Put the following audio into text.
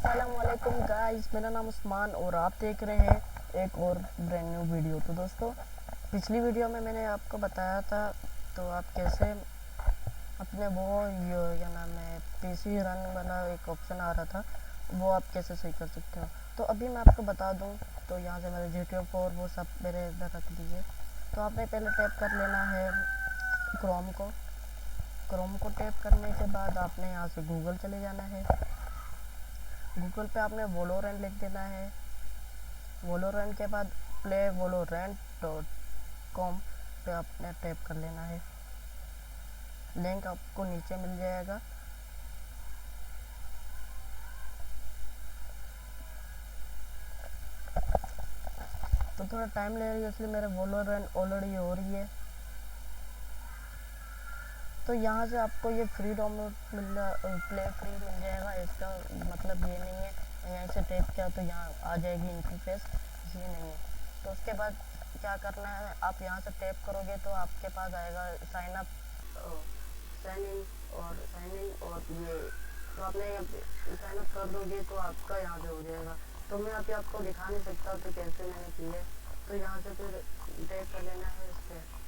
अस्सलामुअलैकुम गाइस, मेरा नाम उस्मान और आप देख रहे हैं एक और ब्रांड न्यू वीडियो। तो दोस्तों, पिछली वीडियो में मैंने आपको बताया था तो आप कैसे अपने वो क्या नाम है पीसी रन वाला एक ऑप्शन आ रहा था, वो आप कैसे सही कर सकते हो। तो अभी मैं आपको बता दूं, तो यहाँ से मेरे GTA 4 वो सब मेरे इधर रख दीजिए। तो आपने पहले टैप कर लेना है क्रोम को टैप करने के बाद आपने यहाँ से गूगल चले जाना है। गूगल पे आपने वोलोरेंट लिख देना है। वोलोरेंट के बाद प्ले वोलोरेंट डॉट कॉम पे आपने टैप कर लेना है। लिंक आपको नीचे मिल जाएगा। तो थोड़ा टाइम ले रही है, इसलिए मेरे वोलोरेंट ऑलरेडी हो रही है। तो यहाँ से आपको ये फ्री डाउनलोड प्ले फ्री मिल जाएगा। इसका मतलब ये नहीं है यहाँ से टैप किया तो यहाँ आ जाएगी इंटरफेस, ये नहीं है। तो उसके बाद क्या करना है, आप यहाँ से टैप करोगे तो आपके पास आएगा साइन इन और ये, तो आपने साइन अप कर दोगे तो आपका यहाँ से हो जाएगा। तो मैं अभी आपको दिखा नहीं सकता तो कैसे मैंने की है। तो यहाँ से फिर टैप कर लेना है इस पर।